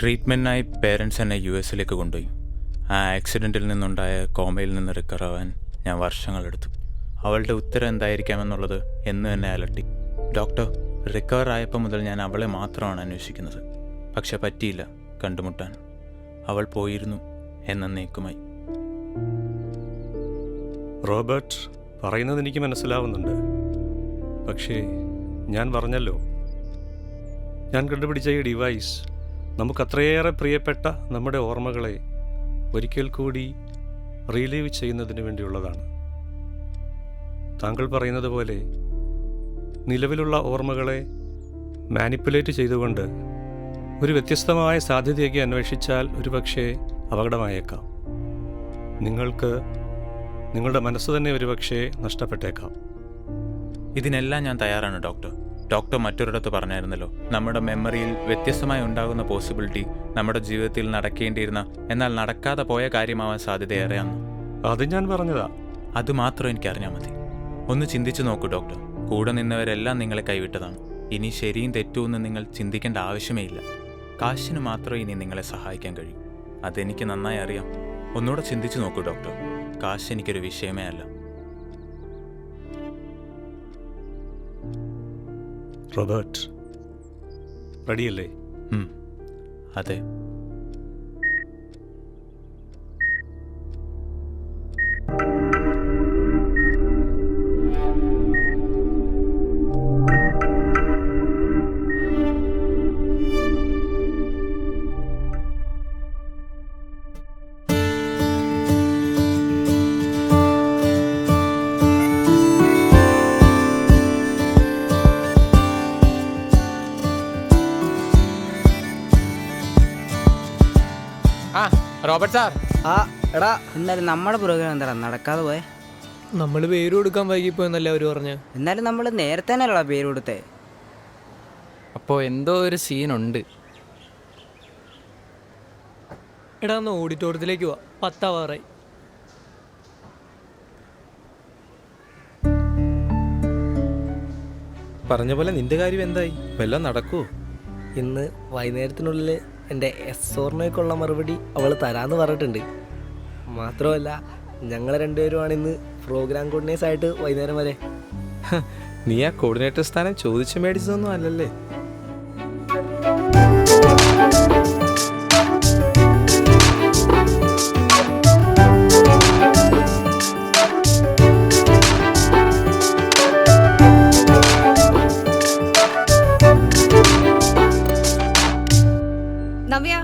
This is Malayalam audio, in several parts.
ട്രീറ്റ്മെൻറ്റിനായി പേരൻസ് എന്നെ US കൊണ്ടുപോയി. ആ ആക്സിഡൻറ്റിൽ നിന്നുണ്ടായ കോമയിൽ നിന്ന് റിക്കവർ ആവാൻ ഞാൻ വർഷങ്ങളെടുത്തു. അവളുടെ ഉത്തരം എന്തായിരിക്കാമെന്നുള്ളത് എന്നും എന്നെ അലട്ടി. ഡോക്ടർ, റിക്കവർ ആയപ്പോൾ മുതൽ ഞാൻ അവളെ മാത്രമാണ് അന്വേഷിക്കുന്നത്. പക്ഷെ പറ്റിയില്ല കണ്ടുമുട്ടാൻ. അവൾ പോയിരുന്നു എന്നേക്കുമായി. റോബർട്ട്, പറയുന്നത് എനിക്ക് മനസ്സിലാവുന്നുണ്ട്. പക്ഷേ ഞാൻ പറഞ്ഞല്ലോ, ഞാൻ കണ്ടുപിടിച്ച ഈ ഡിവൈസ് നമുക്കത്രയേറെ പ്രിയപ്പെട്ട നമ്മുടെ ഓർമ്മകളെ ഒരിക്കൽ കൂടി റീലീവ് ചെയ്യുന്നതിന് വേണ്ടിയുള്ളതാണ്. താങ്കൾ പറയുന്നത് പോലെ നിലവിലുള്ള ഓർമ്മകളെ മാനിപ്പുലേറ്റ് ചെയ്തുകൊണ്ട് ഒരു വ്യത്യസ്തമായ സാധ്യതയൊക്കെ അന്വേഷിച്ചാൽ ഒരുപക്ഷെ അപകടമായേക്കാം. നിങ്ങൾക്ക് നിങ്ങളുടെ മനസ്സ് തന്നെ ഒരുപക്ഷെ നഷ്ടപ്പെട്ടേക്കാം. ഇതിനെല്ലാം ഞാൻ തയ്യാറാണ് ഡോക്ടർ. ഡോക്ടർ മറ്റൊരിടത്ത് പറഞ്ഞായിരുന്നല്ലോ, നമ്മുടെ മെമ്മറിയിൽ വ്യത്യസ്തമായി ഉണ്ടാകുന്ന പോസിബിലിറ്റി നമ്മുടെ ജീവിതത്തിൽ നടക്കേണ്ടിയിരുന്ന എന്നാൽ നടക്കാതെ പോയ കാര്യമാവാൻ സാധ്യതയേറെയാണ്. അത് ഞാൻ പറഞ്ഞതാ. അതുമാത്രം എനിക്കറിഞ്ഞാൽ മതി. ഒന്ന് ചിന്തിച്ചു നോക്കൂ ഡോക്ടർ. കൂടെ നിന്നവരെല്ലാം നിങ്ങളെ കൈവിട്ടതാണ്. ഇനി ശരിയും തെറ്റുമെന്ന് നിങ്ങൾ ചിന്തിക്കേണ്ട ആവശ്യമേ ഇല്ല. കാശിന് മാത്രമേ ഇനി നിങ്ങളെ സഹായിക്കാൻ കഴിയൂ. അതെനിക്ക് നന്നായി അറിയാം. ഒന്നുകൂടെ ചിന്തിച്ചു നോക്കൂ ഡോക്ടർ. കാശ് എനിക്കൊരു വിഷയമേ അല്ല. റോബർട്ട്, റെഡിയല്ലേ? അതെ. Robert sir. എടാ, എന്നാലും നമ്മുടെ പ്രോഗ്രാം എന്താ നടക്കാതെ പോയെ? നമ്മൾ പേര് കൊടുക്കാൻ വൈകിപ്പോയെന്നല്ലേ അവർ പറഞ്ഞു. എന്നാലും നമ്മൾ നേരത്തെ തന്നെയല്ല പേര് കൊടുത്തേ. അപ്പോൾ എന്തോ ഒരു സീനുണ്ട്. എടാ, ഒന്ന് ഓഡിറ്റോറിയത്തിലേക്ക് പോവാ. 10 ആവാറായി. പറഞ്ഞ പോലെ നിന്റെ കാര്യം എന്തായി? വല്ലതും നടക്കുമോ? ഇന്ന് വൈകുന്നേരത്തിനുള്ളിൽ എൻ്റെ എസ്സോറിനേക്കുള്ള മറുപടി അവൾ തരാമെന്ന് പറഞ്ഞിട്ടുണ്ട്. മാത്രമല്ല, ഞങ്ങൾ രണ്ടുപേരുമാണ് ഇന്ന് പ്രോഗ്രാം കോർഡിനേറ്റേഴ്സ് ആയിട്ട് വൈകുന്നേരം വരെ. നീ ആ കോർഡിനേറ്റർ സ്ഥാനം ചോദിച്ചു മേടിച്ചതൊന്നും അല്ലല്ലേ? നവ്യ,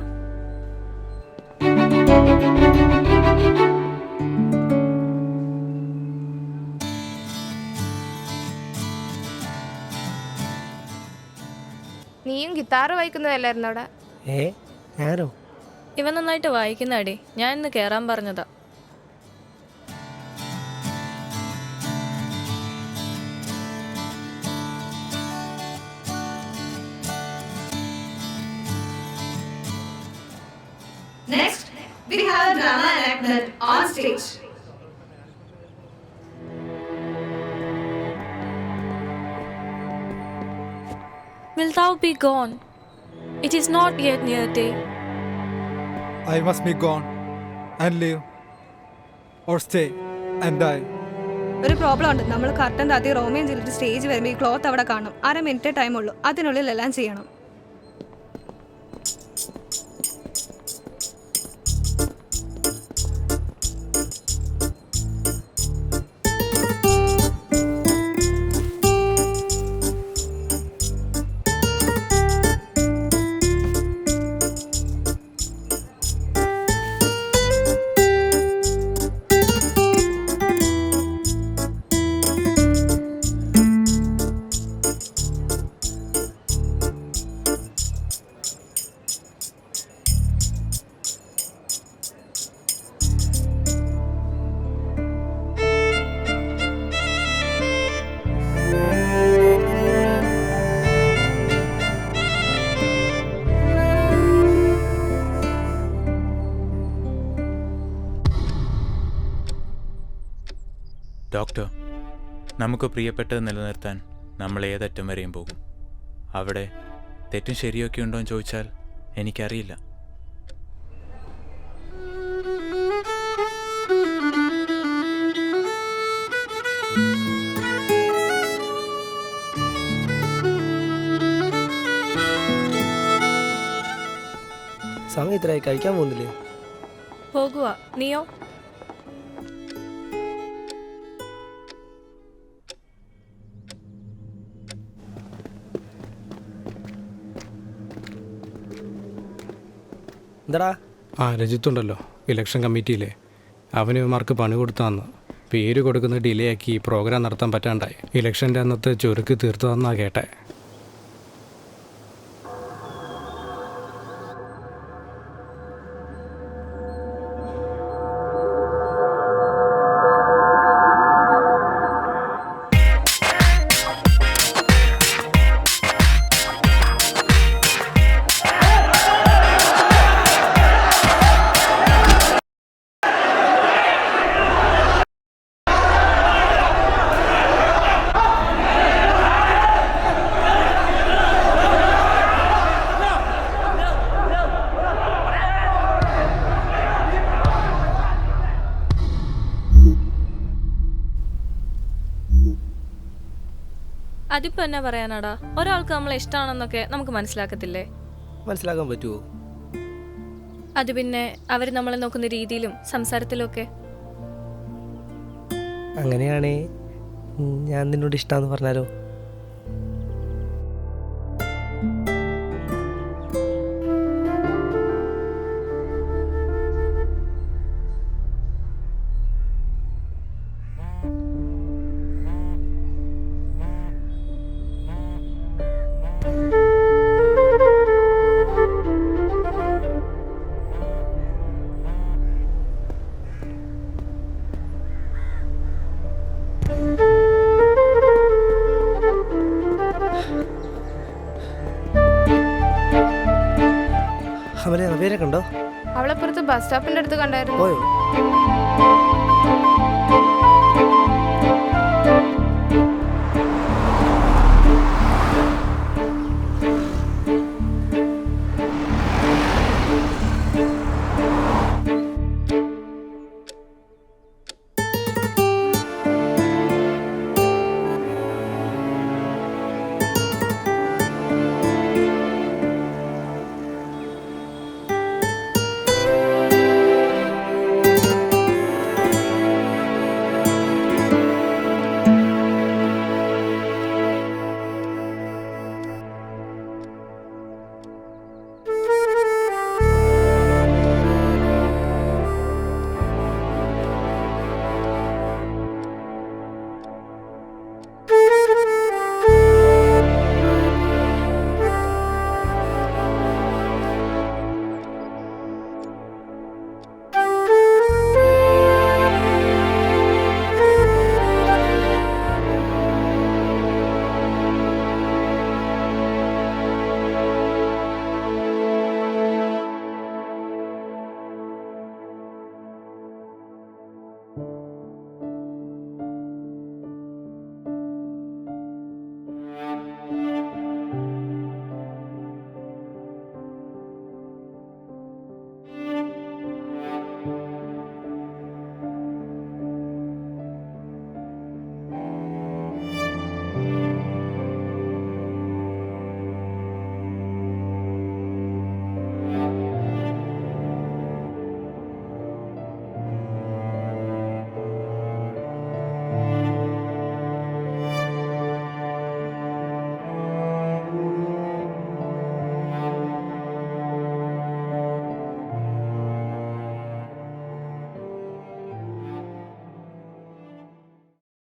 നീയും ഗിത്താറ് വായിക്കുന്നതല്ലായിരുന്നു അവിടെ? ഞാനോ? ഇവൻ നന്നായിട്ട് വായിക്കുന്നതാടി. ഞാൻ ഇന്ന് കയറാൻ പറഞ്ഞതാ. Next, we have a drama enactment on stage. Will thou be gone? It is not yet near day. I must be gone and live or stay and die. ഒരു പ്രോബ്ലം ഉണ്ട്. നമ്മൾ കർട്ടൻ്റെ ആദ്യം റോമിയം ചെയ്തിട്ട് സ്റ്റേജ് വരുമ്പോൾ ഈ ക്ലോത്ത് അവിടെ കാണും. 1/2 മിനിറ്റ് ടൈം ഉള്ളൂ. അതിനുള്ളിൽ എല്ലാം ചെയ്യണം. ഡോക്ടർ, നമുക്ക് പ്രിയപ്പെട്ടത് നിലനിർത്താൻ നമ്മൾ ഏതറ്റം വരെയും പോകും. അവിടെ തെറ്റും ശരിയൊക്കെ ഉണ്ടോ എന്ന് ചോദിച്ചാൽ എനിക്കറിയില്ല. സമയം ഇത്രയായി, കഴിക്കാൻ പോകുന്നില്ലേ? പോകുക. നീയോ? എന്താടാ? ആ രജിത്തുണ്ടല്ലോ, ഇലക്ഷൻ കമ്മിറ്റിയിലെ, അവന് ഇവന്മാർക്ക് പണി കൊടുത്താന്ന് പേര് കൊടുക്കുന്ന ഡിലേ ആക്കി പ്രോഗ്രാം നടത്താൻ പറ്റാണ്ടായി. ഇലക്ഷൻ്റെ അന്നത്തെ ചുരുക്ക് തീർത്തതെന്നാ കേട്ടെ. അതിപ്പോ എന്നാ പറയാനാടാ? ഒരാൾക്ക് നമ്മളെ ഇഷ്ടമാണെന്നൊക്കെ നമുക്ക് മനസ്സിലാക്കത്തില്ലേ? മനസ്സിലാക്കാൻ പറ്റുമോ? അത് പിന്നെ അവർ നമ്മളെ നോക്കുന്ന രീതിയിലും സംസാരത്തിലും ഒക്കെ. അങ്ങനെയാണേ ഞാൻ നിന്നോട് ഇഷ്ടമാണെന്ന് പറഞ്ഞാലോ? അവരെ അവരെ കണ്ടോ? അവളെപ്പുറത്ത് ബസ് സ്റ്റോപ്പിന്റെ അടുത്ത് കണ്ടായിരുന്നു. പോയോ?